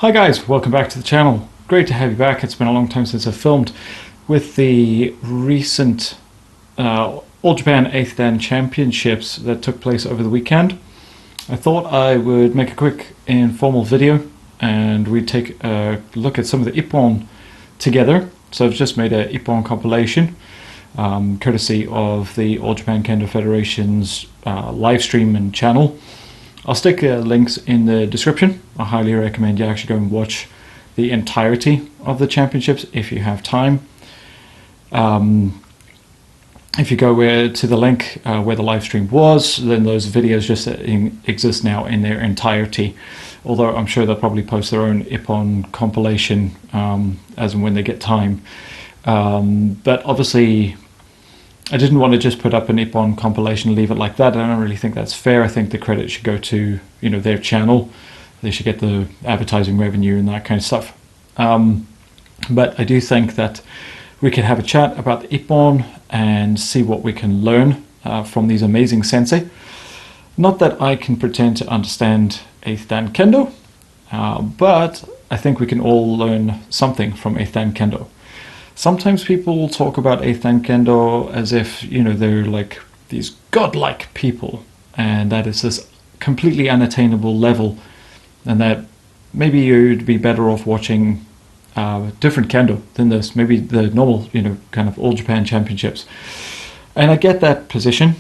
Hi guys, welcome back to the channel. Great to have you back. It's been a long time since I've filmed. With the recent All Japan 8th Dan Championships that took place over the weekend, I thought I would make a quick informal video and we'd take a look at some of the Ippon together. So I've just made a Ippon compilation courtesy of the All Japan Kendo Federation's live stream and channel. I'll stick links in the description. I highly recommend you actually go and watch the entirety of the championships if you have time. If you go to the link where the live stream was, then those videos just exist now in their entirety. Although I'm sure they'll probably post their own Ippon compilation as and when they get time. But obviously, I didn't want to just put up an Ippon compilation and leave it like that. I don't really think that's fair. I think the credit should go to their channel. They should get the advertising revenue and that kind of stuff. But I do think that we can have a chat about the Ippon and see what we can learn from these amazing sensei. Not that I can pretend to understand 8th Dan Kendo, but I think we can all learn something from 8th Dan Kendo. Sometimes people talk about 8th Dan Kendo as if, they're like these godlike people, and that is this completely unattainable level, and that maybe you'd be better off watching different Kendo than this, maybe the normal, kind of All Japan Championships. And I get that position,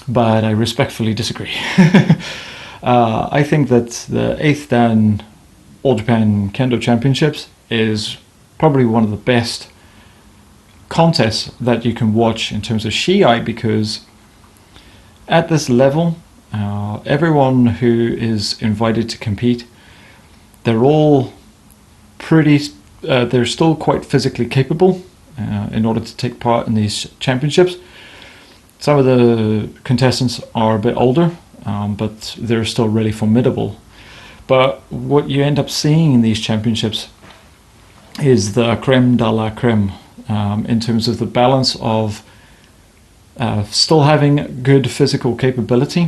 but I respectfully disagree. I think that the 8th Dan All Japan Kendo Championships is probably one of the best contests that you can watch in terms of Shiai, because at this level, everyone who is invited to compete, they're all they're still quite physically capable in order to take part in these championships. Some of the contestants are a bit older, but they're still really formidable. But what you end up seeing in these championships is the creme de la creme in terms of the balance of still having good physical capability,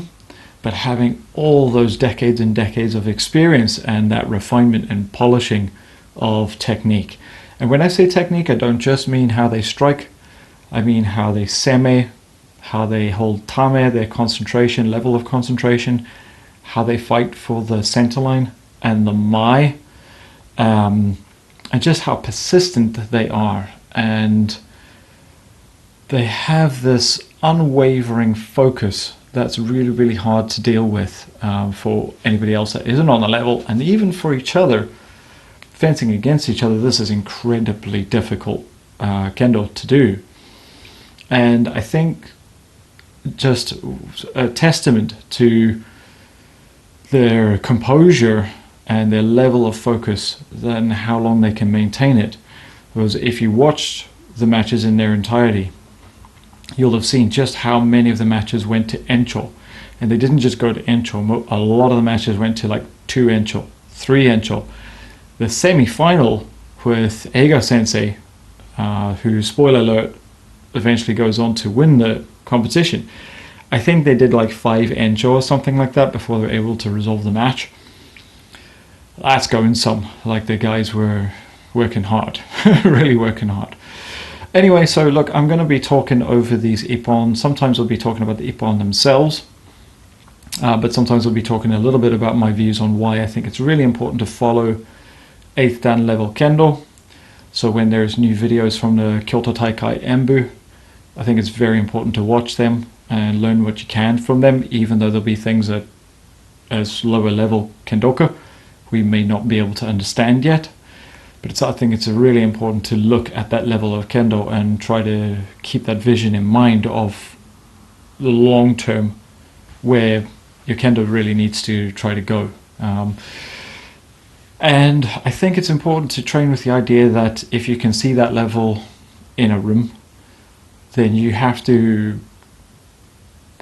but having all those decades and decades of experience and that refinement and polishing of technique. And when I say technique, I don't just mean how they strike, I mean how they seme, how they hold tame, their concentration, level of concentration, how they fight for the center line and the mai, and just how persistent they are. And they have this unwavering focus that's really, really hard to deal with for anybody else that isn't on the level, and even for each other, fencing against each other. This is incredibly difficult kendo to do. And I think just a testament to their composure and their level of focus, then how long they can maintain it. Because if you watched the matches in their entirety, you'll have seen just how many of the matches went to encho. And they didn't just go to encho, a lot of the matches went to like 2 encho, 3 encho. The semi-final with Hachidan Sensei, who, spoiler alert, eventually goes on to win the competition. I think they did like 5 encho or something like that before they were able to resolve the match. That's going some. Like, the guys were working hard, really working hard. Anyway, so look, I'm going to be talking over these Ippon. Sometimes I'll be talking about the Ippon themselves, but sometimes I'll be talking a little bit about my views on why I think it's really important to follow 8th Dan level Kendo. So when there's new videos from the Kyoto Taikai Embu, I think it's very important to watch them and learn what you can from them, even though there'll be things that as lower level Kendoka we may not be able to understand yet. But I think it's really important to look at that level of Kendo and try to keep that vision in mind of the long term where your Kendo really needs to try to go. And I think it's important to train with the idea that if you can see that level in a room, then you have to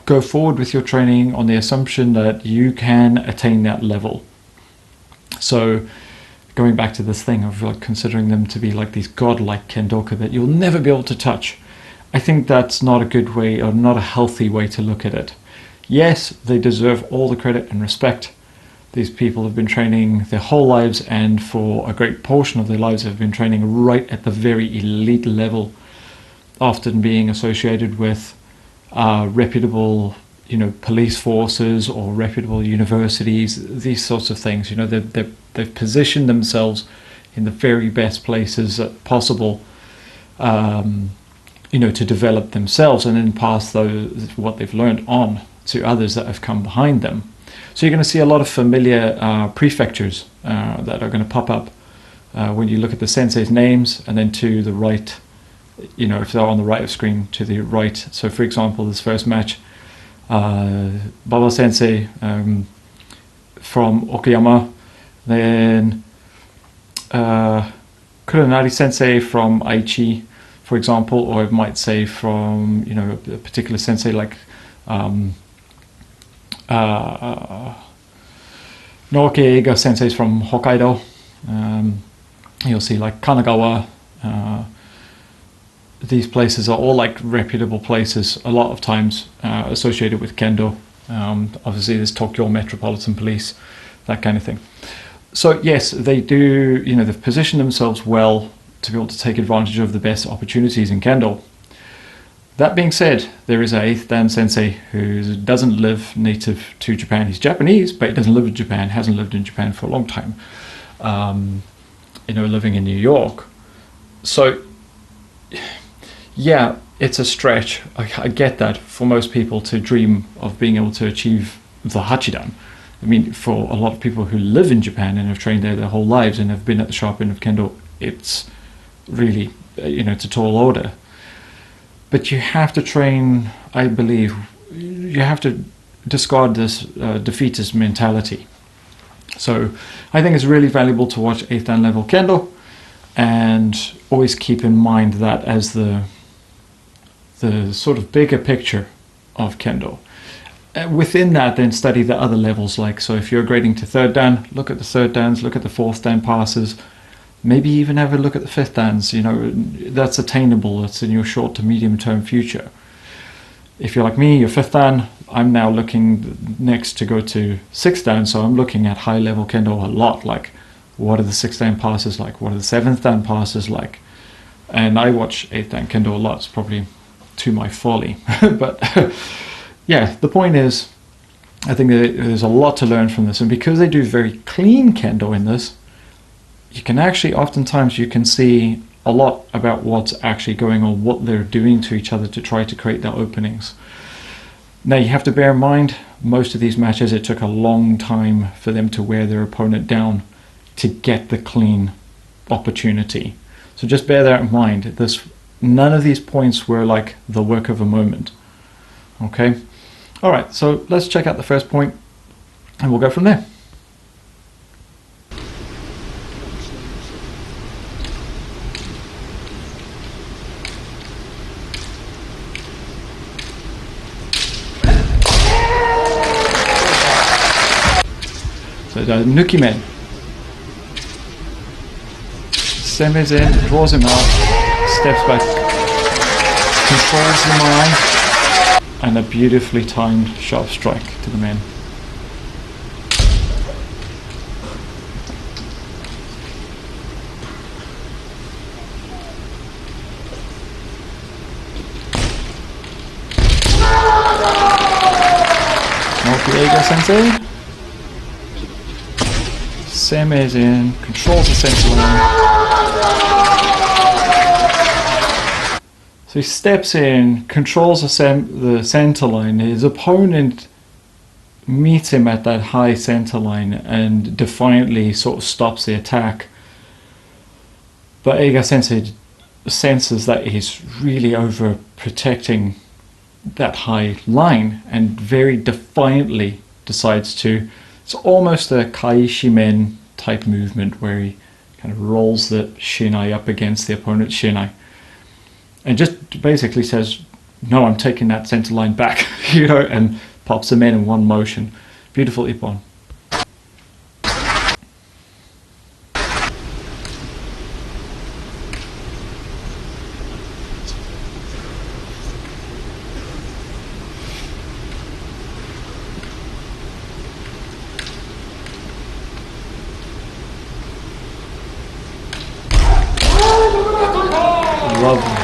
go forward with your training on the assumption that you can attain that level. So going back to this thing of like considering them to be like these godlike kendoka that you'll never be able to touch, I think that's not a good way, or not a healthy way to look at it. Yes, they deserve all the credit and respect, These people have been training their whole lives, and for a great portion of their lives have been training right at the very elite level, often being associated with reputable, police forces or reputable universities, these sorts of things. They've positioned themselves in the very best places possible, to develop themselves and then pass what they've learned on to others that have come behind them. So you're going to see a lot of familiar prefectures that are going to pop up when you look at the sensei's names, and then to the right, if they're on the right of screen, to the right. So for example, this first match, Baba Sensei from Okayama, then Kuronari Sensei from Aichi, for example, or it might say from a particular sensei like Naoki Sensei's from Hokkaido. You'll see like Kanagawa. These places are all like reputable places, a lot of times associated with Kendo. Obviously there's Tokyo Metropolitan Police, that kind of thing. So yes, they do, they've positioned themselves well to be able to take advantage of the best opportunities in Kendo. That being said, there is a 8th Dan Sensei who doesn't live native to Japan. He's Japanese, but he doesn't live in Japan, hasn't lived in Japan for a long time, living in New York. So yeah, it's a stretch. I get that for most people to dream of being able to achieve the Hachidan. I mean, for a lot of people who live in Japan and have trained there their whole lives and have been at the sharp end of Kendo, it's really, it's a tall order. But you have to train, I believe, you have to discard this defeatist mentality. So I think it's really valuable to watch 8th Dan level Kendo, and always keep in mind that as the sort of bigger picture of Kendo. Within that, then study the other levels. So if you're grading to 3rd Dan, look at the 3rd Dans, look at the 4th Dan passes, maybe even have a look at the 5th Dans. That's attainable. That's in your short to medium term future. If you're like me, you're 5th Dan, I'm now looking next to go to 6th Dan, so I'm looking at high level Kendo a lot. Like, what are the 6th Dan passes like? What are the 7th Dan passes like? And I watch 8th Dan Kendo a lot. It's probably to my folly. But yeah, the point is, I think there's a lot to learn from this. And because they do very clean Kendo in this, you can actually, oftentimes you can see a lot about what's actually going on, what they're doing to each other to try to create their openings. Now you have to bear in mind, most of these matches, it took a long time for them to wear their opponent down to get the clean opportunity. So just bear that in mind. None of these points were like the work of a moment. Okay? Alright, so let's check out the first point and we'll go from there. So the Nuki Men. Semes in, draws him out, steps back, controls the eye, and a beautifully timed sharp strike to the men. Naoki Sensei. Semes in, controls the center line. So he steps in, controls the center line. His opponent meets him at that high center line and defiantly sort of stops the attack. But Eiga Sensei senses that he's really over protecting that high line and very defiantly decides to. It's almost a Kaish men type movement where he kind of rolls the shinai up against the opponent's shinai and just basically says, no, I'm taking that center line back, and pops him in one motion. Beautiful Ippon. Lovely.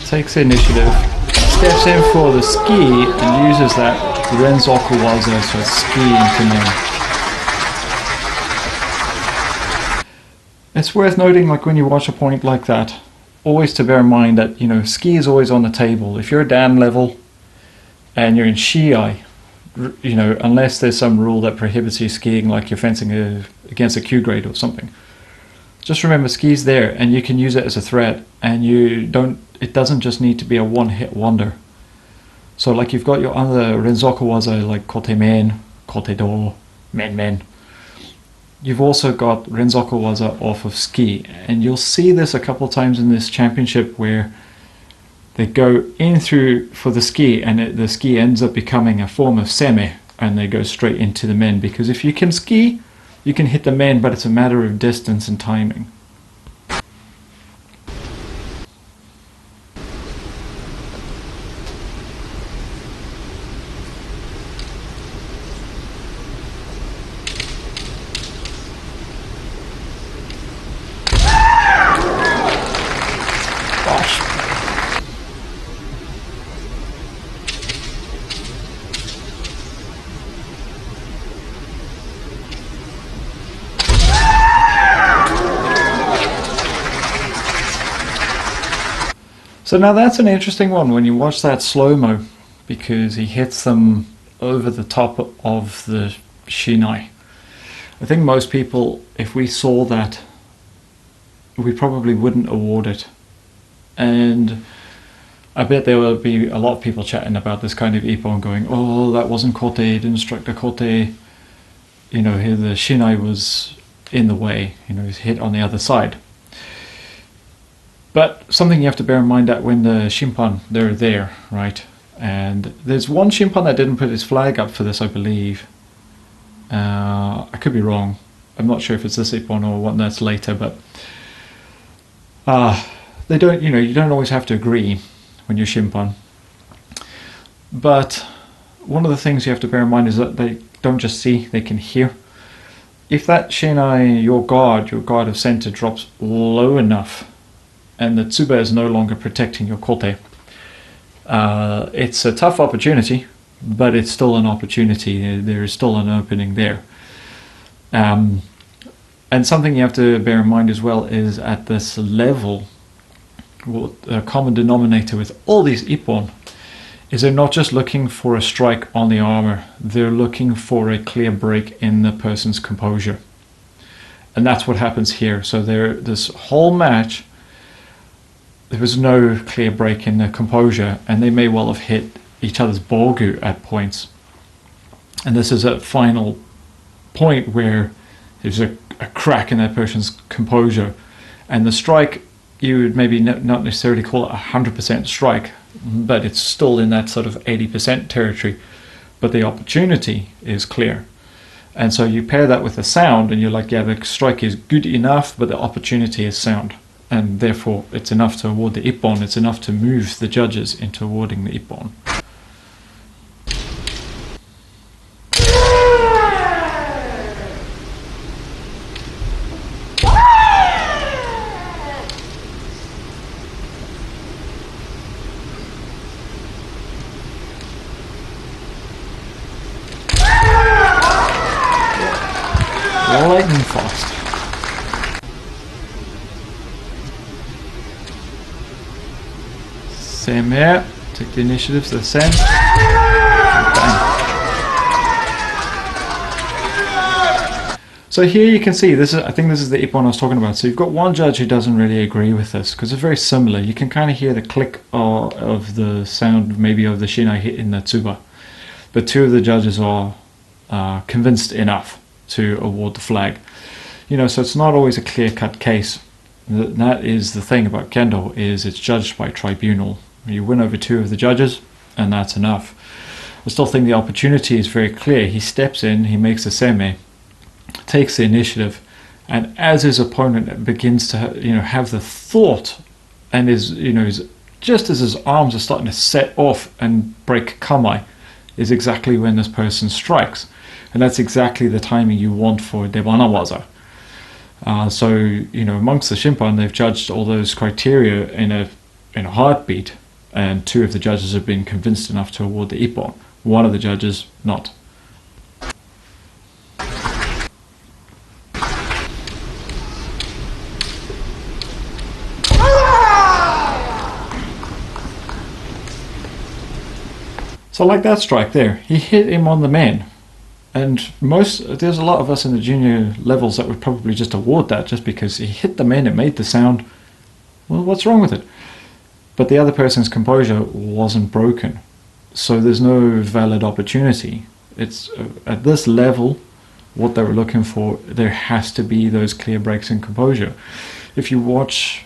Takes the initiative, steps in for the ski, and uses that Renokuwaza to ski into me. It's worth noting, like when you watch a point like that, always to bear in mind that, you know, ski is always on the table. If you're a Dan level and you're in Shiai, you know, unless there's some rule that prohibits you skiing, like you're fencing against a Q grade or something, just remember ski's there and you can use it as a threat, and it doesn't just need to be a one-hit wonder. So like you've got your other Renokuwaza like Kote Men, Kote Do, Men. You've also got Renokuwaza off of ski, and you'll see this a couple of times in this championship where they go in through for the ski, and the ski ends up becoming a form of seme, and they go straight into the men, because if you can ski, you can hit the men, but it's a matter of distance and timing. So now that's an interesting one when you watch that slow-mo, because he hits them over the top of the shinai. I think most people, if we saw that, we probably wouldn't award it. And I bet there will be a lot of people chatting about this kind of ippon going, oh, that wasn't kote, didn't strike the kote. You know, here the shinai was in the way, you know, he's hit on the other side. But something you have to bear in mind that when the shimpan, they're there, right? And there's one shimpan that didn't put his flag up for this, I believe. I could be wrong. I'm not sure if it's this ippon or one that's later, but they don't, you know, you don't always have to agree when you're shimpan. But one of the things you have to bear in mind is that they don't just see, they can hear. If that shinai, your guard of center, drops low enough, and the tsuba is no longer protecting your kote, it's a tough opportunity, but it's still an opportunity. There is still an opening there. And something you have to bear in mind as well is at this level, what a common denominator with all these ippon is they're not just looking for a strike on the armor, they're looking for a clear break in the person's composure. And that's what happens here. So this whole match, there was no clear break in the composure, and they may well have hit each other's bogu at points. And this is a final point where there's a crack in that person's composure, and the strike, you would maybe not necessarily call it 100% strike, but it's still in that sort of 80% territory, but the opportunity is clear. And so you pair that with the sound, and you're like, yeah, the strike is good enough, but the opportunity is sound. And therefore it's enough to award the ippon, it's enough to move the judges into awarding the ippon. Lightning fast. Same here, take the initiative to the same. So here you can see, I think this is the ippon I was talking about. So you've got one judge who doesn't really agree with this, because it's very similar. You can kind of hear the click of the sound, maybe of the shinai hitting the tsuba. But two of the judges are convinced enough to award the flag. You know, so it's not always a clear-cut case. That is the thing about kendo, is it's judged by tribunal. You win over two of the judges, and that's enough. I still think the opportunity is very clear. He steps in, he makes a seme, takes the initiative, and as his opponent begins to have the thought, and just as his arms are starting to set off and break kamai, is exactly when this person strikes. And that's exactly the timing you want for Debanawaza. So, amongst the Shimpan, they've judged all those criteria in a heartbeat, and 2 of the judges have been convinced enough to award the Ippon. 1 of the judges not. So like that strike there, he hit him on the man. And there's a lot of us in the junior levels that would probably just award that just because he hit the man, it made the sound. Well, what's wrong with it? But the other person's composure wasn't broken. So there's no valid opportunity. It's at this level, what they were looking for, there has to be those clear breaks in composure. If you watch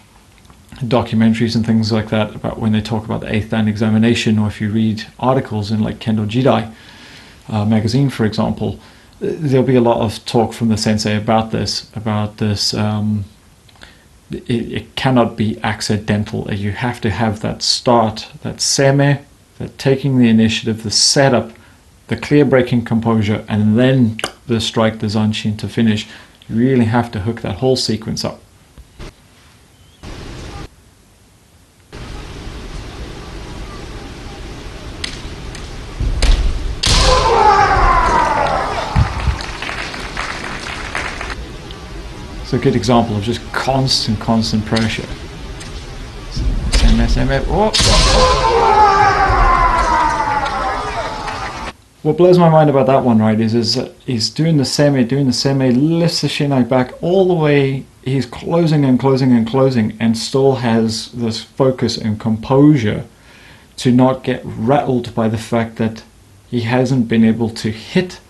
documentaries and things like that about when they talk about the 8th dan examination, or if you read articles in like Kendo Jidai magazine, for example, there'll be a lot of talk from the sensei about this. It cannot be accidental. You have to have that start, that seme, that taking the initiative, the setup, the clear breaking composure, and then the strike, the Zanshin to finish. You really have to hook that whole sequence up. It's a good example of just constant pressure. What blows my mind about that one, right, is that he's doing the seme, lifts the shinai back all the way, he's closing, and still has this focus and composure to not get rattled by the fact that he hasn't been able to hit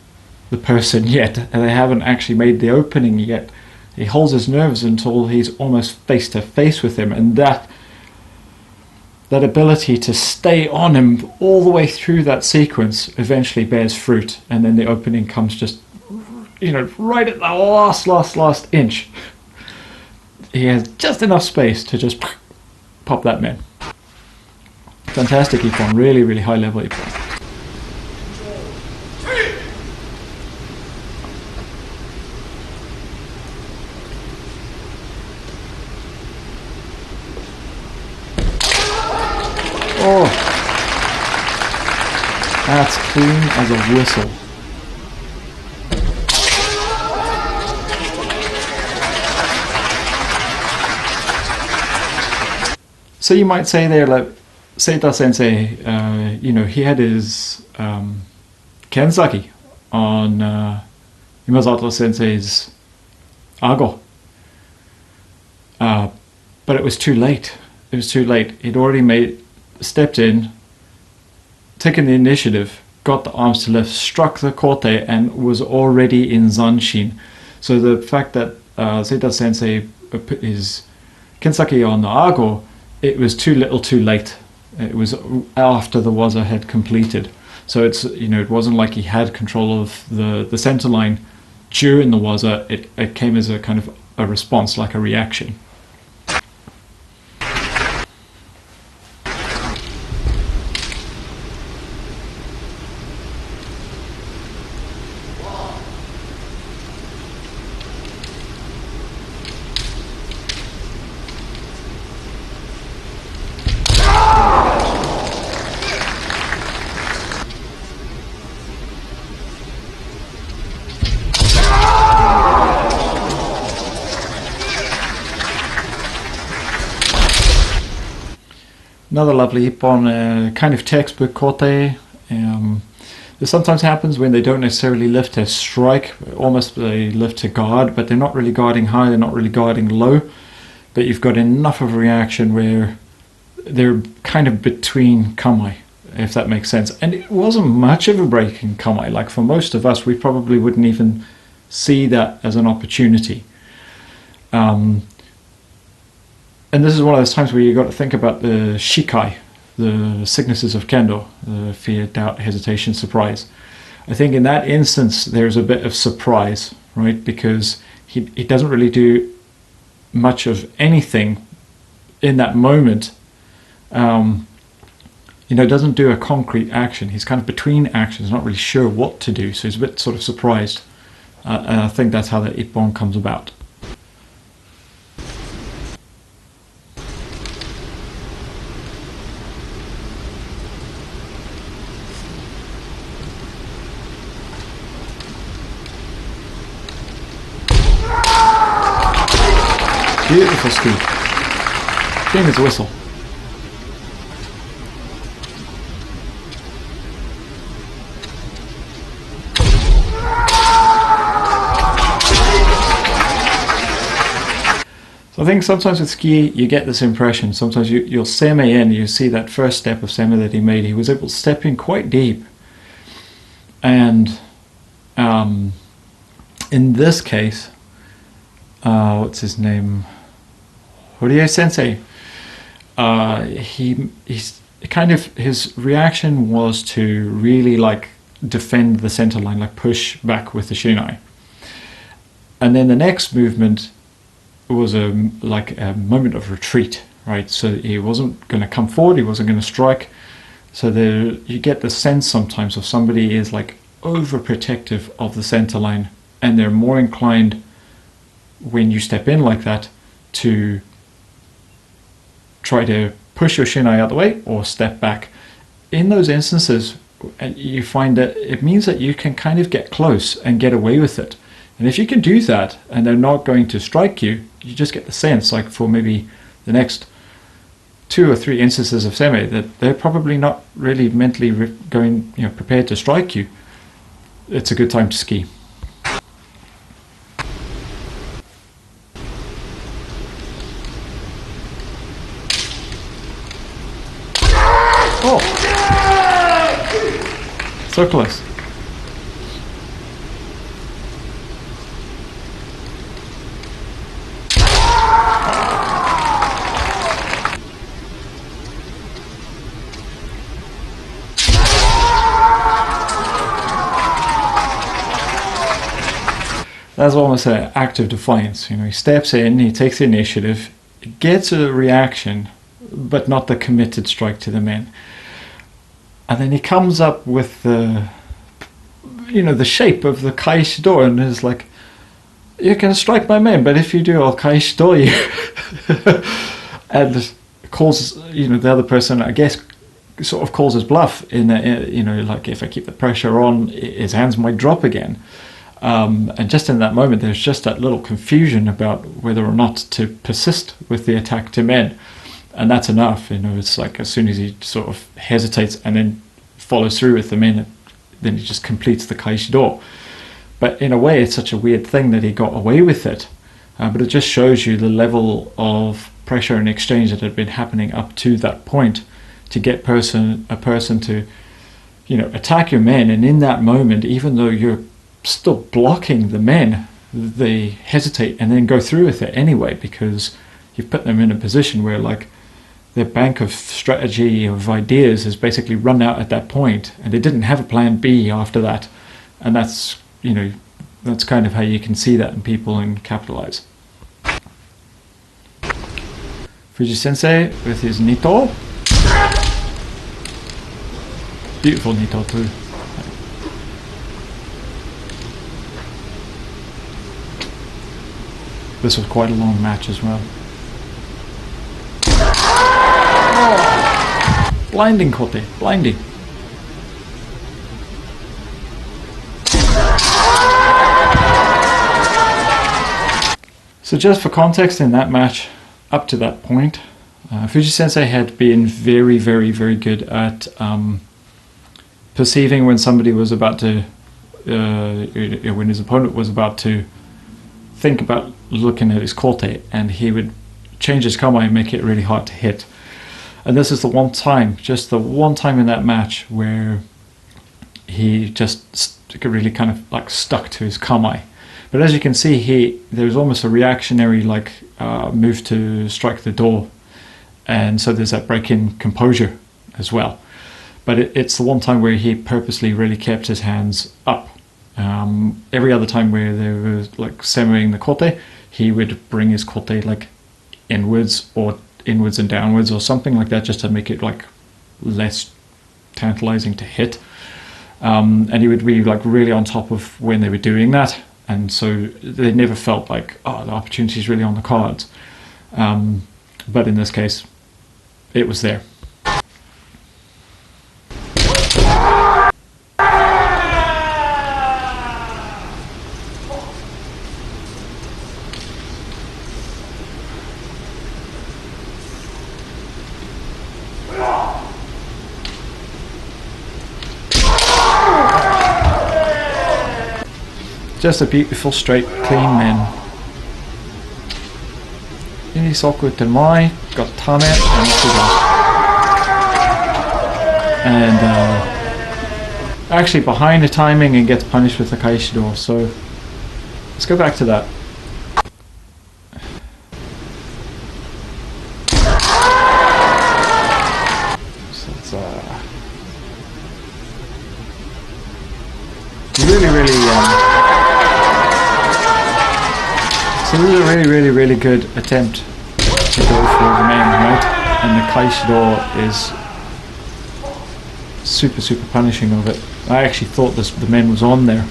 the person yet, and they haven't actually made the opening yet. He holds his nerves until he's almost face to face with him, and that ability to stay on him all the way through that sequence eventually bears fruit, and then the opening comes just, right at the last inch. He has just enough space to just pop that man. Fantastic Ippon, really, really high level Ippon. Oh, that's clean as a whistle. So you might say there, like, Seita Sensei, he had his Kensaki on Imazato Sensei's Ago. But it was too late. He'd already stepped in, taken the initiative, got the arms to lift, struck the kote, and was already in Zanshin. So the fact that Seita Sensei put his Kensaki on the Ago, it was too little too late. It was after the waza had completed. So it wasn't like he had control of the center line during the waza. It came as a kind of a response, like a reaction. Another lovely Ippon, kind of textbook kote. This sometimes happens when they don't necessarily lift to strike, almost they lift to guard, but they're not really guarding high, they're not really guarding low. But you've got enough of a reaction where they're kind of between kamae, if that makes sense. And it wasn't much of a break in kamae. Like for most of us, we probably wouldn't even see that as an opportunity. And this is one of those times where you've got to think about the shikai, the sicknesses of kendo, fear, doubt, hesitation, surprise. I think in that instance, there's a bit of surprise, right? Because he doesn't really do much of anything in that moment. doesn't do a concrete action. He's kind of between actions, not really sure what to do, so he's a bit sort of surprised. And I think that's how the Ippon comes about. Beautiful ski. Same as a whistle. So I think sometimes with ski you get this impression. Sometimes you'll seme in, you see that first step of seme that he made. He was able to step in quite deep. And in this case, what's his name? Hachidan Sensei. He's kind of, his reaction was to really like defend the center line, like push back with the shinai. And then the next movement was a moment of retreat, right? So he wasn't going to come forward, he wasn't going to strike. So there, you get the sense sometimes of somebody is like overprotective of the center line, and they're more inclined when you step in like that to try to push your shinai out the way or step back. In those instances, you find that it means that you can kind of get close and get away with it. And if you can do that and they're not going to strike you, you just get the sense, like for maybe the next 2 or 3 instances of seme, that they're probably not really mentally going, prepared to strike you. It's a good time to ski. Oh! So close. That's almost an act of defiance. He steps in, he takes the initiative, gets a reaction, but not the committed strike to the men. And then he comes up with the shape of the Kaish door, and is like, you can strike my men, but if you do, I'll Kaish door you. And calls, the other person, I guess, sort of calls his bluff in, like if I keep the pressure on, his hands might drop again. And just in that moment, there's just that little confusion about whether or not to persist with the attack to men. And that's enough. It's like as soon as he sort of hesitates and then follows through with the men, then he just completes the Kaish door. But in a way, it's such a weird thing that he got away with it. But it just shows you the level of pressure and exchange that had been happening up to that point to get a person to, attack your men. And in that moment, even though you're still blocking the men, they hesitate and then go through with it anyway, because you've put them in a position where like their bank of strategy, of ideas, has basically run out at that point, and they didn't have a plan B after that. And that's that's kind of how you can see that in people and capitalize. Fuji Sensei with his Nito. Beautiful Nito too. This was quite a long match as well. Oh, blinding kote, blinding. So just for context, in that match, up to that point, Fuji Sensei had been very, very, very good at perceiving when somebody was about to, when his opponent was about to think about looking at his kote, and he would change his kamae and make it really hard to hit. And this is the one time, just the one time in that match where he just really kind of like stuck to his kamae. But as you can see, there's almost a reactionary like move to strike the door, and so there's that break in composure as well. But it's the one time where he purposely really kept his hands up. Every other time where they were like semoing the kote, he would bring his kote like inwards or inwards and downwards or something like that, just to make it like less tantalizing to hit. And he would be like really on top of when they were doing that, and so they never felt like, oh, the opportunity is really on the cards. But in this case, it was there. Just a beautiful, straight, clean men. Inisoku Tenmai got Tame and Hachidan. And actually behind the timing and gets punished with the Kaishido, so let's go back to that. So it's so this is a really good attempt to go for the main, right? And the Kaishido is super punishing of it. I actually thought the men was on there.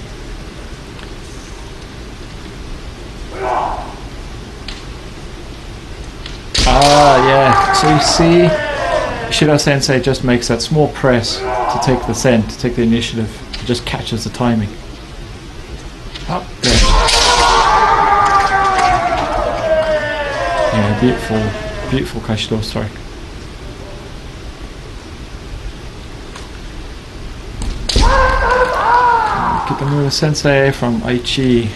Ah, yeah. So you see, Hachidan Sensei just makes that small press to take the scent, to take the initiative, just catches the timing. Up there. Yeah, beautiful Kaishido strike. Kitamura Sensei from Aichi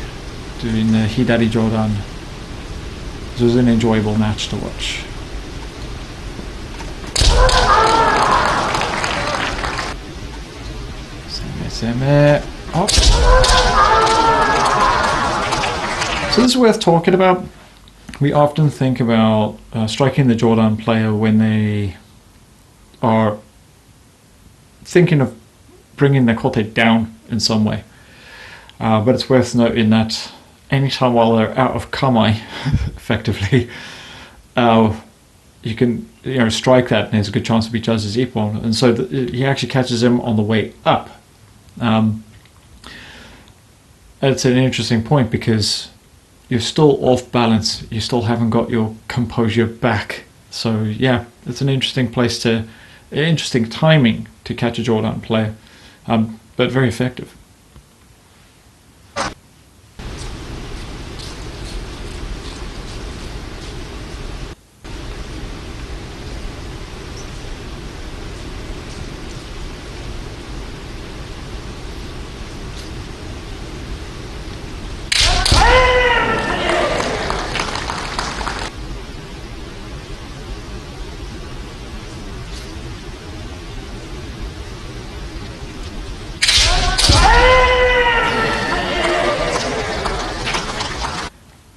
doing the Hidari Jodan. This was an enjoyable match to watch. Seme. Oh. So this is worth talking about. We often think about striking the Jodan player when they are thinking of bringing their kote down in some way. But it's worth noting that anytime while they're out of kamae, effectively, you can strike that and there's a good chance to be judged as ippon. And so he actually catches him on the way up. It's an interesting point because you're still off balance, you still haven't got your composure back. So yeah, it's an interesting interesting timing to catch a Jodan player, but very effective.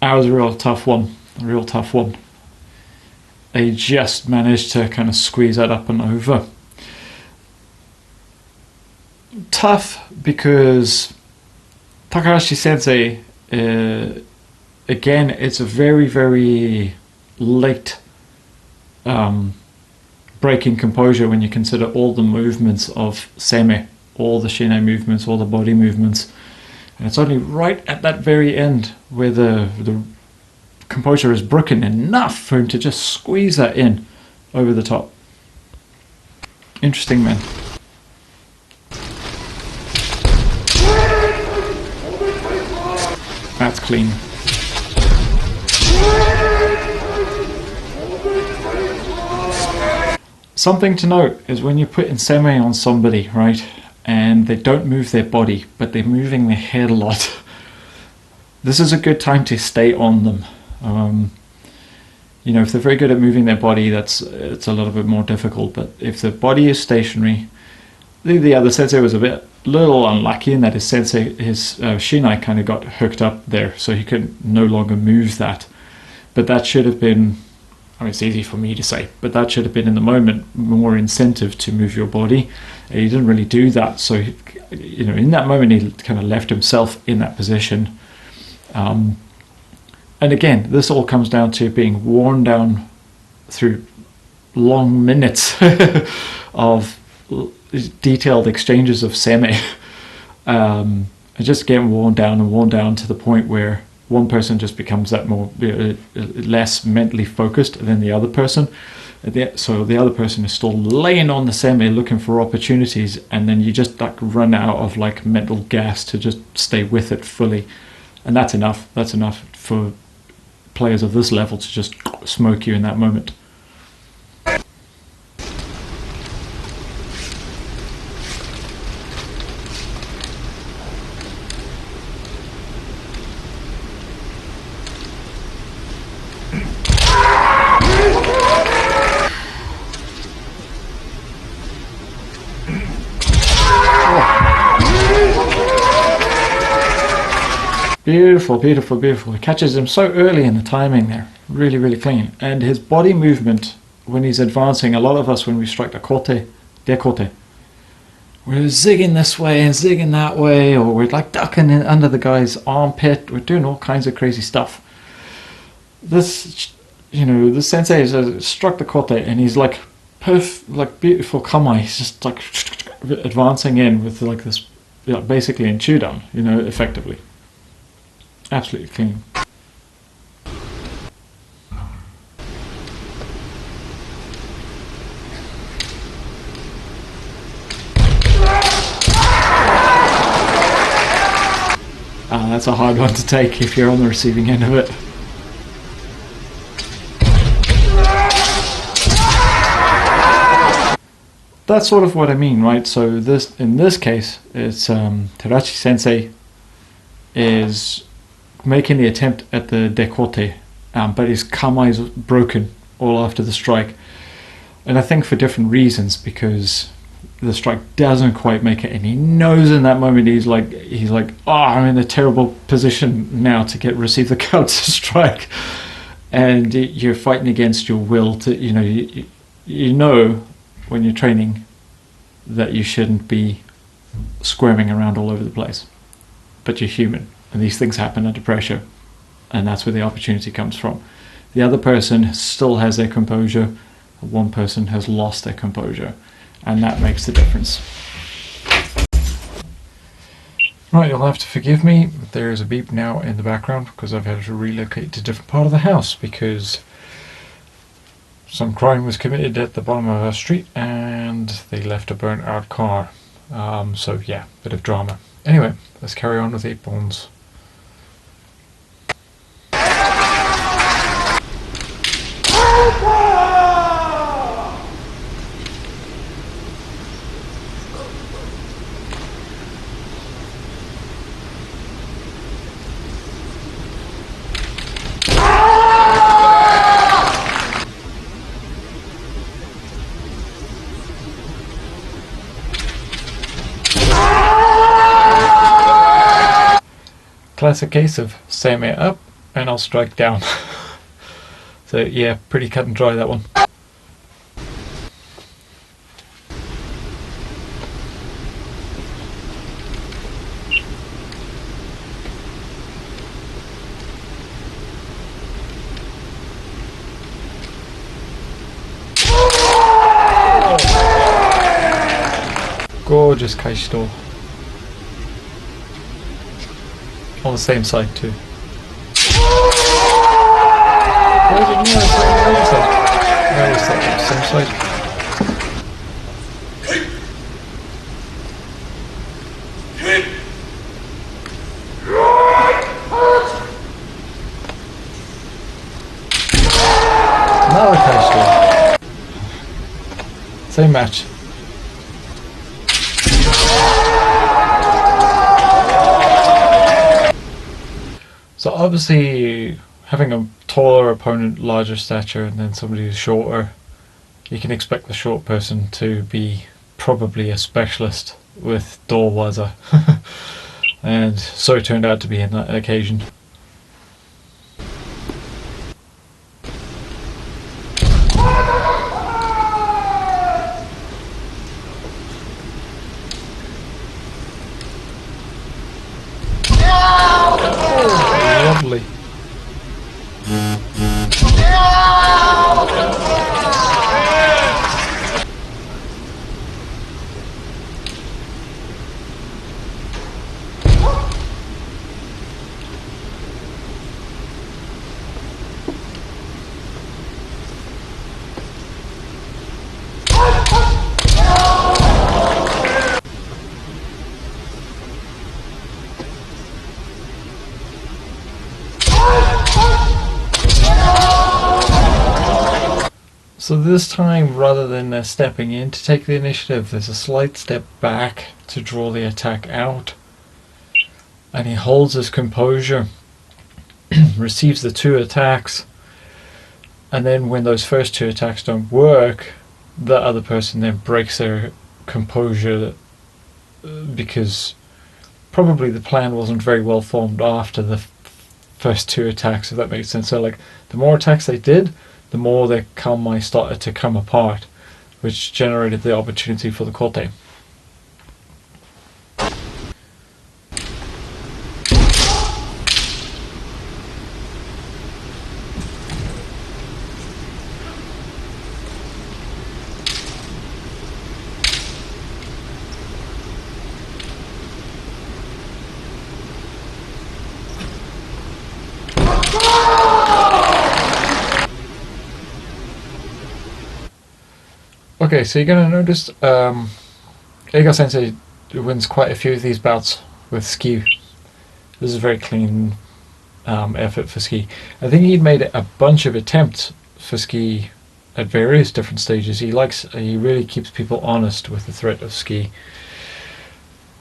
That was a real tough one. They just managed to kind of squeeze that up and over. Tough because Takahashi Sensei, again, it's a very late breaking composure when you consider all the movements of Seme, all the shinai movements, all the body movements. And it's only right at that very end where the composure is broken enough for him to just squeeze that in over the top. Interesting, man. That's clean. Something to note is when you put in seme on somebody, right? And they don't move their body, but they're moving their head a lot. This is a good time to stay on them. If they're very good at moving their body, it's a little bit more difficult. But if the body is stationary, the other sensei was a little unlucky in that his shinai kind of got hooked up there, so he could no longer move that. But that should have been, it's easy for me to say, but that should have been in the moment more incentive to move your body. And he didn't really do that, so in that moment he kind of left himself in that position. And again, this all comes down to being worn down through long minutes of detailed exchanges of seme, just getting worn down to the point where one person just becomes that more less mentally focused than the other person. So the other person is still laying on the semi looking for opportunities, and then you just like run out of like mental gas to just stay with it fully, and that's enough. That's enough for players of this level to just smoke you in that moment. Beautiful, beautiful, beautiful. He catches him so early in the timing there. Really, really clean. And his body movement when he's advancing, a lot of us when we strike the kote, dekote, we're zigging this way and zigging that way, or we're like ducking in under the guy's armpit. We're doing all kinds of crazy stuff. This, the sensei has struck the kote and he's like beautiful kamae. He's just like advancing in with like this, basically in chudan, effectively. Absolutely clean. That's a hard one to take if you're on the receiving end of it. That's sort of what I mean, right? So in this case, it's Terachi Sensei is making the attempt at the dekote, but his kamae is broken all after the strike, and I think for different reasons, because the strike doesn't quite make it, and he knows in that moment he's like, oh, I'm in a terrible position now to receive the counter strike, and you're fighting against your will to, you know when you're training that you shouldn't be squirming around all over the place, but you're human. And these things happen under pressure, and that's where the opportunity comes from. The other person still has their composure, one person has lost their composure, and that makes the difference. Right, you'll have to forgive me, there is a beep now in the background because I've had to relocate to a different part of the house because some crime was committed at the bottom of our street and they left a burnt out car. So yeah, bit of drama. Anyway, let's carry on with Ippons. Classic case of same it up and I'll strike down. So yeah, pretty cut and dry that one. Gorgeous Kaish door. On the same side too. Why did you know it's on the other side? I always thought it was the same side. Another Kaish door. Same match. So obviously, having a taller opponent, larger stature, and then somebody who's shorter, you can expect the short person to be probably a specialist with Doorwaza. And so it turned out to be in that occasion. Lovely. So this time, rather than stepping in to take the initiative, there's a slight step back to draw the attack out. And he holds his composure, receives the 2 attacks, and then when those first 2 attacks don't work, the other person then breaks their composure because probably the plan wasn't very well formed after the first 2 attacks, if that makes sense. So like, the more attacks they did, the more their Kanmai started to come apart, which generated the opportunity for the Kote. Okay, so you're going to notice Eiga Sensei wins quite a few of these bouts with ski. This is a very clean effort for ski. I think he'd made a bunch of attempts for ski at various different stages. He really keeps people honest with the threat of ski.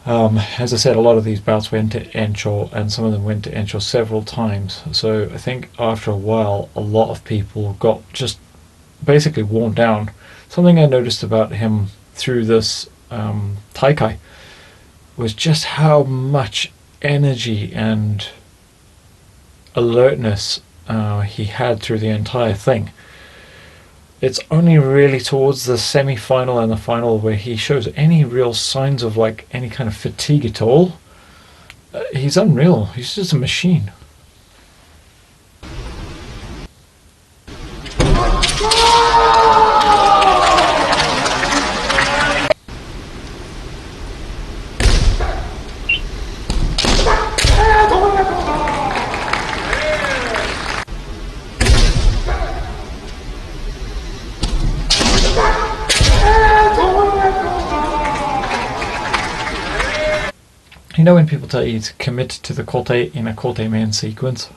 As I said, a lot of these bouts went to Encho, and some of them went to Encho several times. So I think after a while, a lot of people got just basically worn down. Something I noticed about him through this Taikai was just how much energy and alertness he had through the entire thing. It's only really towards the semi-final and the final where he shows any real signs of like any kind of fatigue at all. He's unreal. He's just a machine. You know when people tell you to commit to the Kote in a Kote main sequence?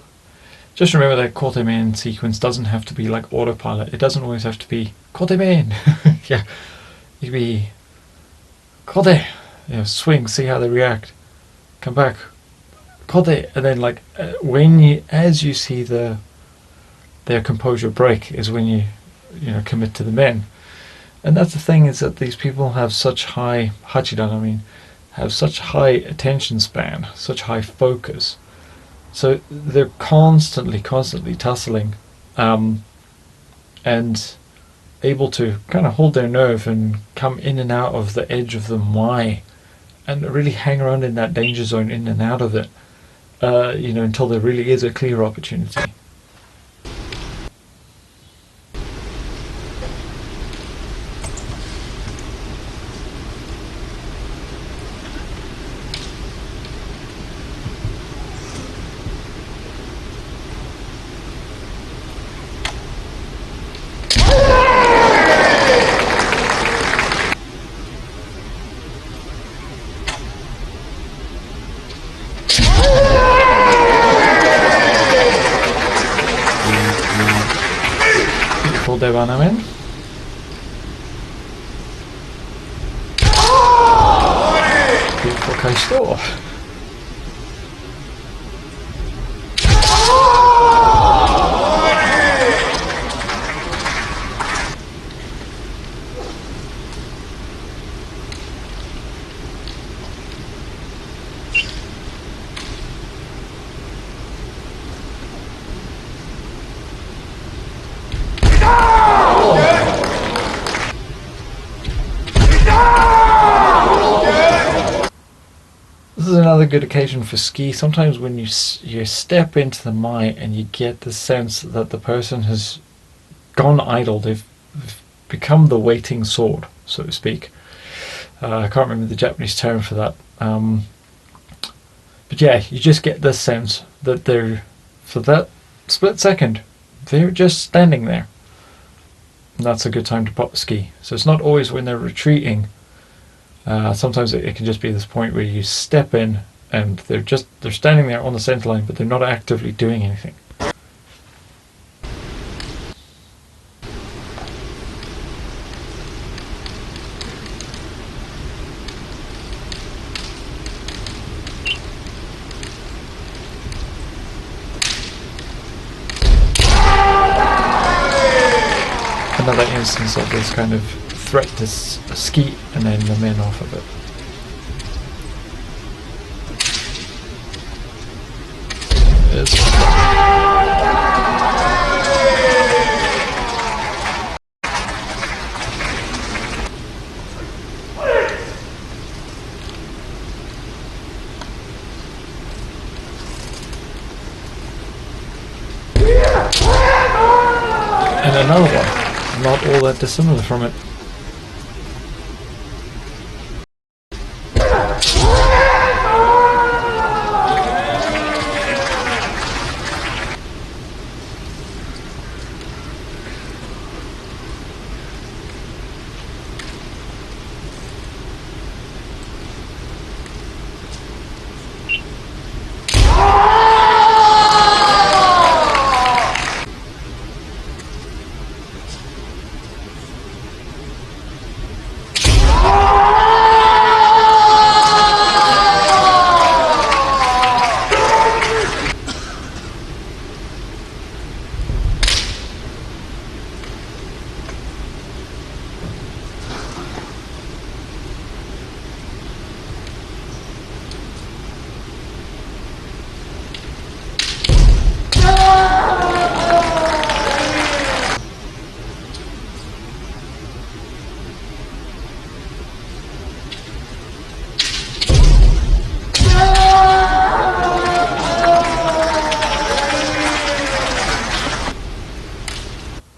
Just remember that Kote main sequence doesn't have to be like autopilot. It doesn't always have to be Kote main. Yeah, you be Kote, swing, see how they react, come back, Kote, and then like as you see their composure break is when you commit to the men. And that's the thing, is that these people have such high Hachidan, have such high attention span, such high focus. So they're constantly tussling, and able to kind of hold their nerve and come in and out of the edge of the Mai, and really hang around in that danger zone, in and out of it, until there really is a clear opportunity. Dewa namin. Beautiful Kaish door. This is another good occasion for ski. Sometimes when you step into the Mai and you get the sense that the person has gone idle, they've become the waiting sword, so to speak. I can't remember the Japanese term for that. But yeah, you just get this sense that they're, for that split second, they're just standing there. And that's a good time to pop the ski. So it's not always when they're retreating. Sometimes it can just be this point where you step in and they're standing there on the center line, but they're not actively doing anything. another instance of this kind of threat to ski and then the men off of it. And another one, not all that dissimilar from it.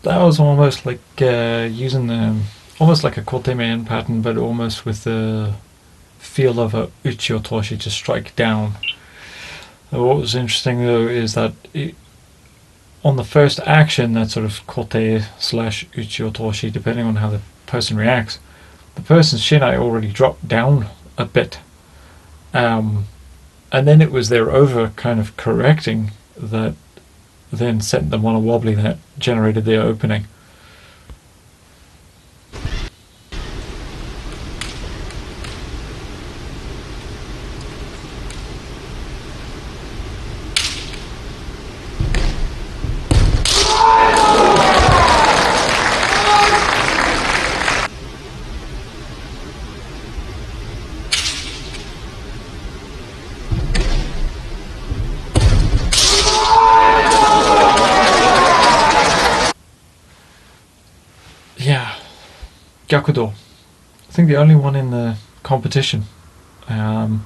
That was almost like using almost like a Tame pattern, but almost with the feel of a Uchi Otoshi to strike down. What was interesting though is that on the first action, that sort of kote slash Uchi Otoshi, depending on how the person reacts, the person's shinai already dropped down a bit. And then it was their over kind of correcting that then sent them on a wobbly that generated the opening. Gyakudo. I think the only one in the competition. And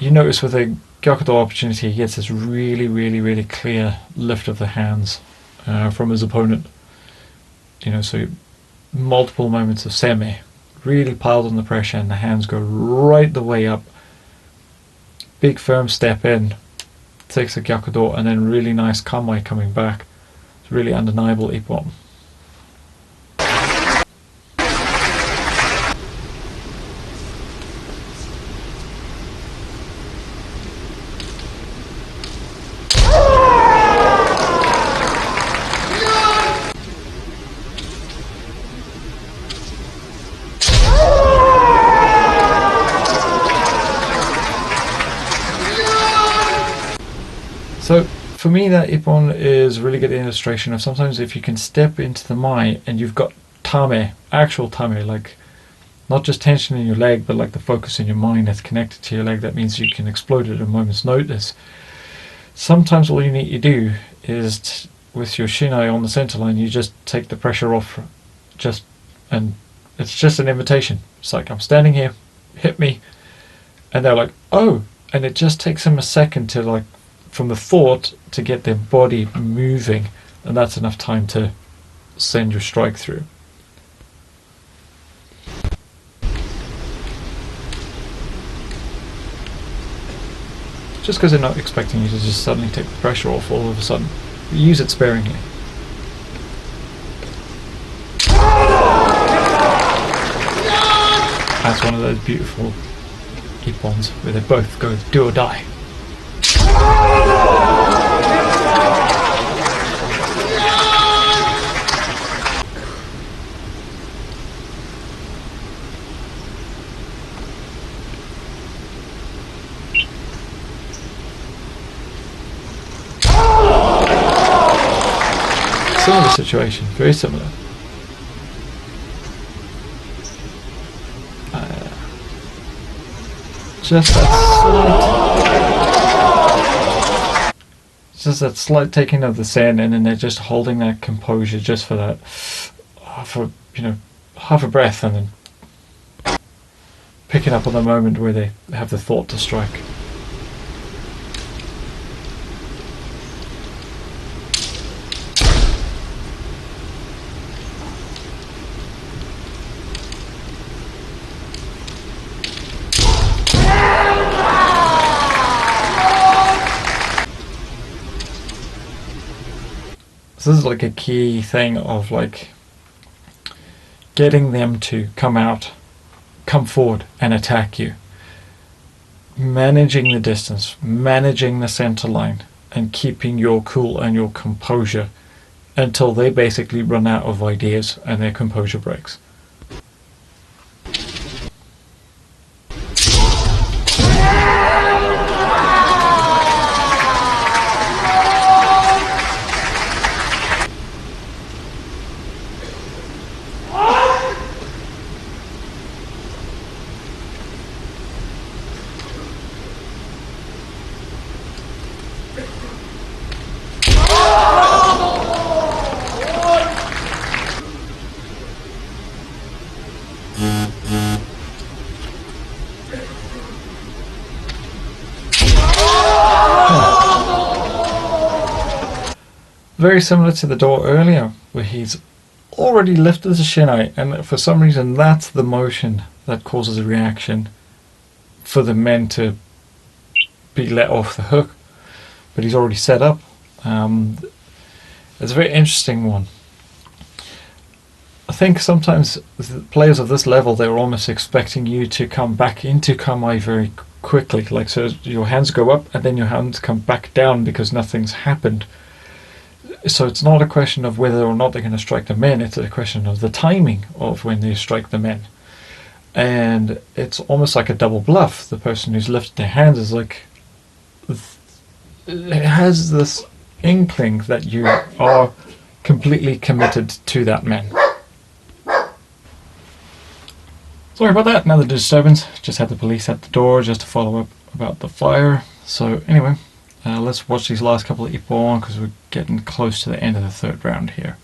you notice with a Gyakudo opportunity, he gets this really, really, really clear lift of the hands from his opponent. You know, so multiple moments of seme, really piled on the pressure, and the hands go right the way up. Big firm step in, takes a Gyakudo, and then really nice Kamai coming back. It's really undeniable Ippon. So for me, that Ippon is a really good illustration of sometimes if you can step into the mai and you've got Tame, actual Tame, like not just tension in your leg, but like the focus in your mind that's connected to your leg, that means you can explode at a moment's notice. Sometimes all you need to do is with your shinai on the center line, you just take the pressure off, and it's just an invitation. It's like, I'm standing here, hit me, and they're like, oh, and it just takes them a second to like, from the thought to get their body moving, and that's enough time to send your strike through. Just because they're not expecting you to just suddenly take the pressure off all of a sudden. Use it sparingly. That's one of those beautiful Ippons where they both go do or die. So similar situation, very similar. Just that slight taking of the sand in, and they're just holding that composure just for that, for half a breath, and then picking up on the moment where they have the thought to strike. So this is like a key thing of like getting them to come forward and attack you. Managing the distance, managing the center line, and keeping your cool and your composure until they basically run out of ideas and their composure breaks. Very similar to the door earlier, where he's already lifted the shinai, and for some reason that's the motion that causes a reaction for the men to be let off the hook. But he's already set up. It's a very interesting one. I think sometimes the players of this level, they're almost expecting you to come back into kamae very quickly. Like, so your hands go up and then your hands come back down because nothing's happened. So it's not a question of whether or not they're going to strike the men, it's a question of the timing of when they strike the men. And it's almost like a double bluff. The person who's lifted their hands is like, it has this inkling that you are completely committed to that man. Sorry about that, another disturbance. Just had the police at the door just to follow up about the fire. So anyway, let's watch these last couple of Ippon because we're getting close to the end of the third round here.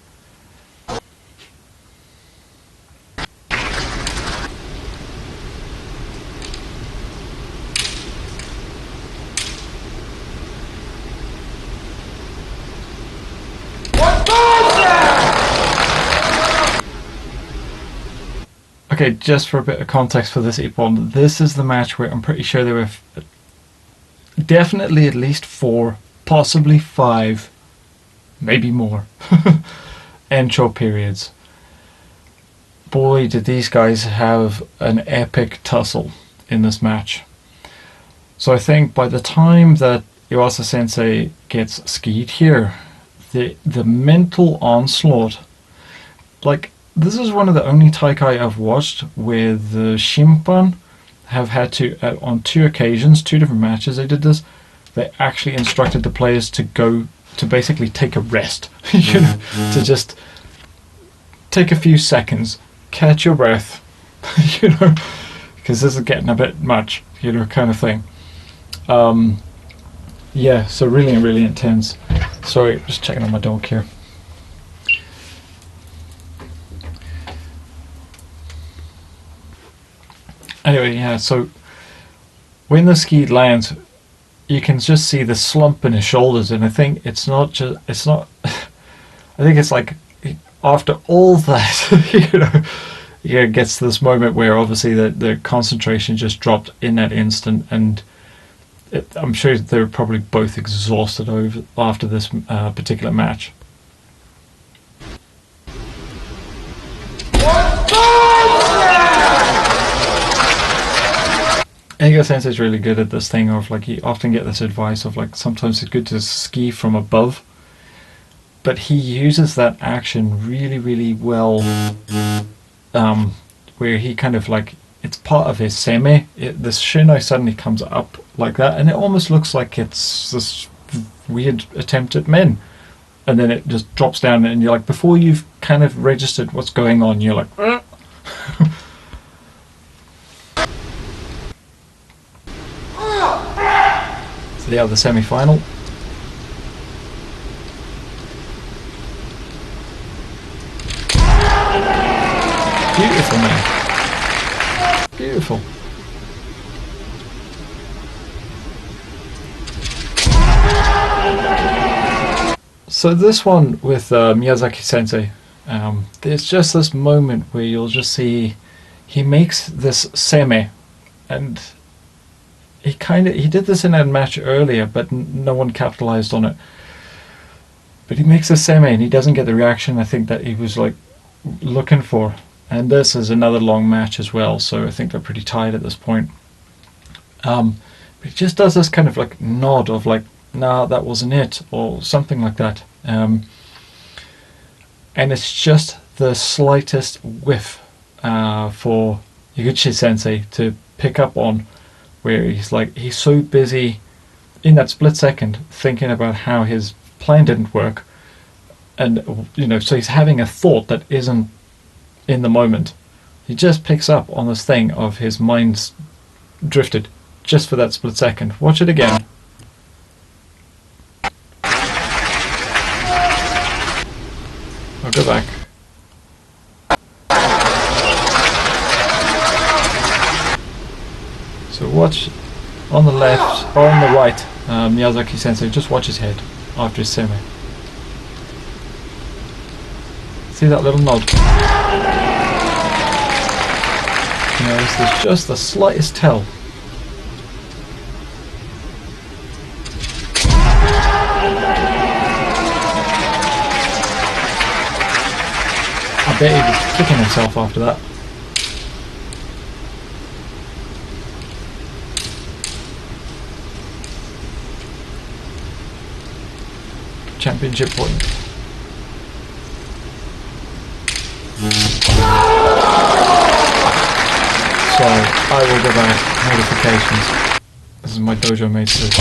Okay, just for a bit of context for this Ippon, this is the match where I'm pretty sure there were definitely at least 4, possibly 5, maybe more Encho periods. Boy, did these guys have an epic tussle in this match. So I think by the time that Iwasa Sensei gets skied here, the mental onslaught, like, this is one of the only taikai I've watched where the Shimpan have had to, on 2 occasions, 2 different matches they did this, they actually instructed the players to go, to basically take a rest, you know, to just take a few seconds, catch your breath, you know, because this is getting a bit much, you know, kind of thing. Yeah, so really, really intense. Sorry, just checking on my dog here. Anyway, yeah, so when the ski lands, you can just see the slump in his shoulders, and I think it's not, I think it's like, after all that, you know, yeah, it gets to this moment where obviously the concentration just dropped in that instant, and I'm sure they're probably both exhausted after this particular match. Eigo Sensei is really good at this thing of, like, you often get this advice of, like, sometimes it's good to ski from above, but he uses that action really, really well, where he kind of, like, it's part of his seme. This shinai suddenly comes up like that, and it almost looks like it's this weird attempt at men, and then it just drops down, and you're like, before you've kind of registered what's going on, you're like, So yeah, the semi-final. Beautiful, man. Beautiful. So this one with Miyazaki Sensei, there's just this moment where you'll just see he makes this seme, and he did this in a match earlier, but no one capitalized on it. But he makes a seme and he doesn't get the reaction I think that he was like looking for. And this is another long match as well, so I think they're pretty tied at this point. But he just does this kind of like nod of like, nah, that wasn't it, or something like that. And it's just the slightest whiff for Higuchi Sensei to pick up on, where he's so busy in that split second thinking about how his plan didn't work, and so he's having a thought that isn't in the moment. He just picks up on this thing of his mind's drifted just for that split second. Watch it again. I'll go back. So watch on the left or on the right, Miyazaki Sensei, just watch his head after his seme. See that little nod? There's just the slightest tell. I bet he was kicking himself after that. Championship point. So I will go back. Notifications. This is my dojo mate's check.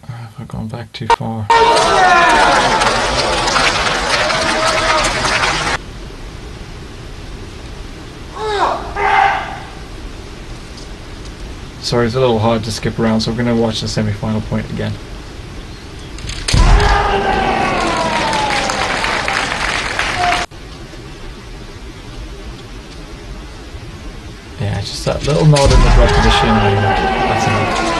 Have I gone back too far? Sorry, it's a little hard to skip around, so we're going to watch the semi-final point again. Yeah, just that little nod in the drop of the shin. That's enough.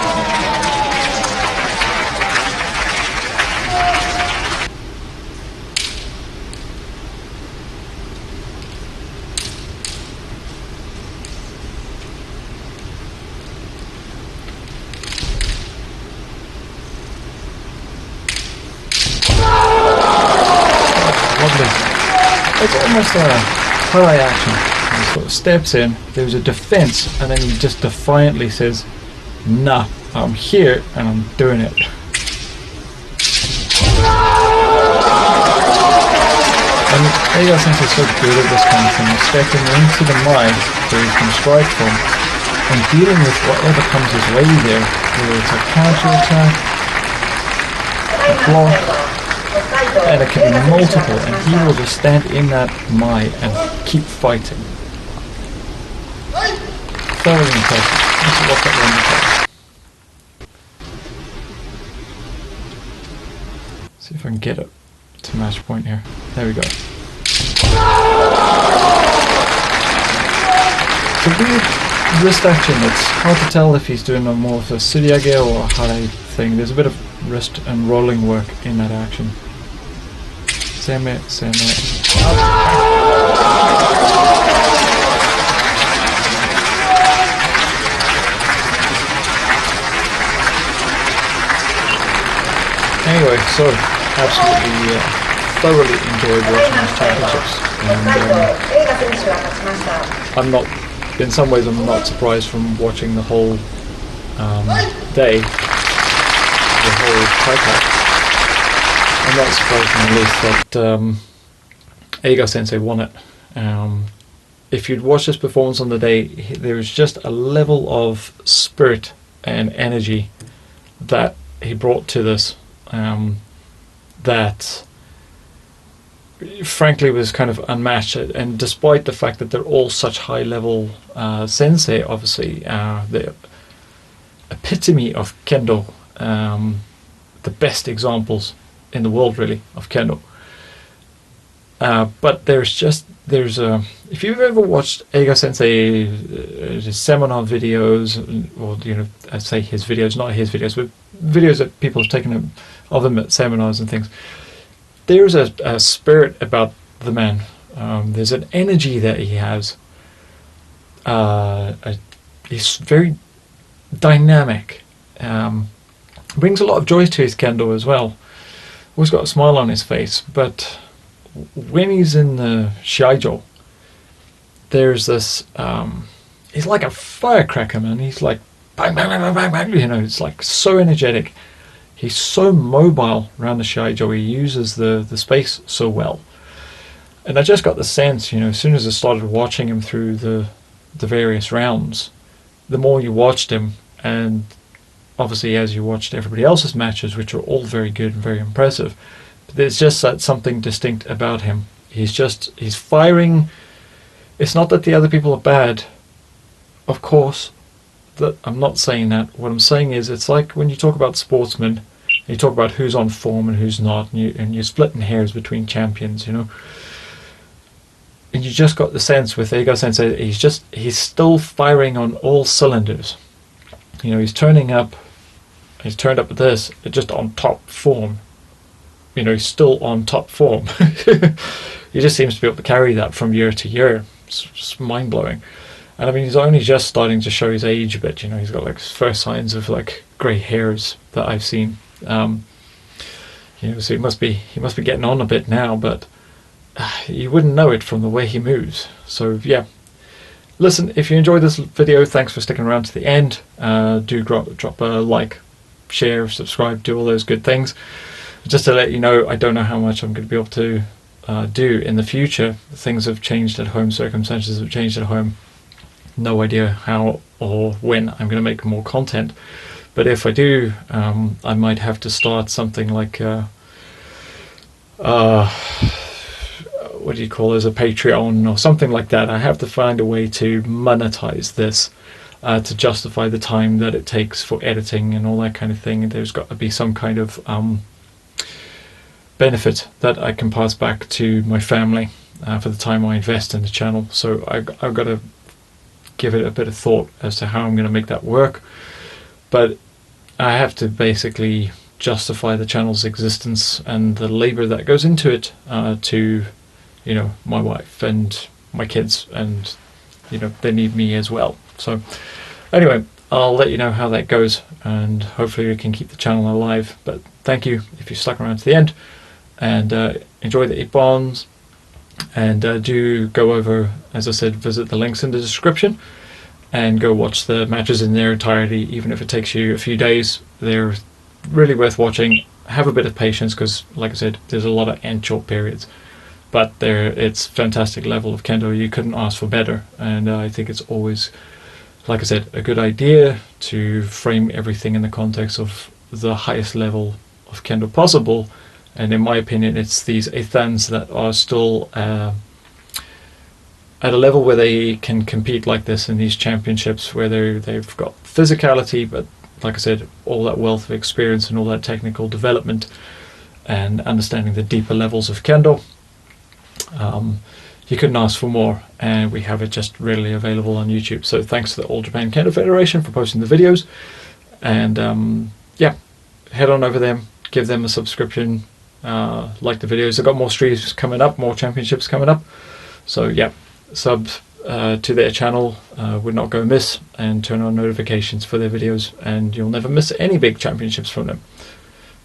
It's almost a high action. He sort of steps in, there's a defense, and then he just defiantly says, nah, I'm here and I'm doing it. And Eiga Sensei is so good at this kind of thing, stepping into the mind where he's been strike from, and dealing with whatever comes his way there, whether it's a counter attack, a block, and it can be multiple, and he will just stand in that Mai and keep fighting. Thoroughly impressive. Let's watch that one more. See if I can get it to match point here. There we go. It's a weird wrist action. It's hard to tell if he's doing a more of a suriage or a high thing. There's a bit of wrist and rolling work in that action. Seme. Anyway, so absolutely thoroughly enjoyed watching these championships, and I'm not, in some ways I'm not surprised from watching the whole day, the whole fight. I'm not surprised in the least that Eiga Sensei won it. if you'd watched his performance on the day, there was just a level of spirit and energy that he brought to this, that frankly was kind of unmatched. And despite the fact that they're all such high level sensei, obviously the epitome of kendo, the best examples in the world really of kendo. But there's if you've ever watched Eiga Sensei his seminar videos, or I say his videos, not his videos, but videos that people have taken of him at seminars and things, there's a spirit about the man. There's an energy that he has. He's very dynamic. Brings a lot of joy to his kendo as well. Always got a smile on his face, but when he's in the shijo, there's this, he's like a firecracker, man. He's like bang, bang, bang, bang, bang, bang. It's like so energetic. He's so mobile around the shijo. He uses the space so well. And I just got the sense, as soon as I started watching him through the various rounds, the more you watched him, and obviously as you watched everybody else's matches, which are all very good and very impressive, there's just something distinct about him. He's firing. It's not that the other people are bad, of course. That I'm not saying that. What I'm saying is, it's like when you talk about sportsmen, you talk about who's on form and who's not, and you're splitting hairs between champions, And you just got the sense with Eiga Sensei, he's still firing on all cylinders. He's turning up. He's turned up with this, just on top form. He's still on top form. He just seems to be able to carry that from year to year. It's just mind-blowing. And I mean, he's only just starting to show his age a bit. He's got like first signs of like grey hairs that I've seen. So he must be getting on a bit now, but you wouldn't know it from the way he moves. So yeah. Listen, if you enjoyed this video, thanks for sticking around to the end. Do drop a like, share, subscribe, do all those good things. Just to let you know, I don't know how much I'm going to be able to do in the future. Things have changed at home, circumstances have changed at home. No idea how or when I'm going to make more content. But if I do, I might have to start something like what do you call it, as a Patreon or something like that. I have to find a way to monetize this to justify the time that it takes for editing and all that kind of thing. There's got to be some kind of benefit that I can pass back to my family for the time I invest in the channel. So I've got to give it a bit of thought as to how I'm going to make that work. But I have to basically justify the channel's existence and the labor that goes into it to my wife and my kids, and they need me as well. So anyway, I'll let you know how that goes, and hopefully we can keep the channel alive. But thank you if you stuck around to the end, and enjoy the Ippons, and do go over, as I said, visit the links in the description and go watch the matches in their entirety. Even if it takes you a few days, they're really worth watching. Have a bit of patience, because like I said, there's a lot of end short periods, but it's fantastic level of kendo. You couldn't ask for better. And I think it's always, like I said, a good idea to frame everything in the context of the highest level of kendo possible. And in my opinion, it's these Ithans that are still at a level where they can compete like this in these championships, where they've got physicality, but like I said, all that wealth of experience and all that technical development and understanding the deeper levels of kendo. You couldn't ask for more, and we have it just readily available on YouTube. So thanks to the All Japan Kendo Federation for posting the videos, and yeah, head on over them, give them a subscription, like the videos. I've got more streams coming up, more championships coming up, so yeah, sub to their channel would not go amiss, and turn on notifications for their videos, and you'll never miss any big championships from them.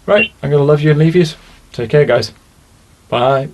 Right, I'm gonna love you and leave you. Take care, guys. Bye.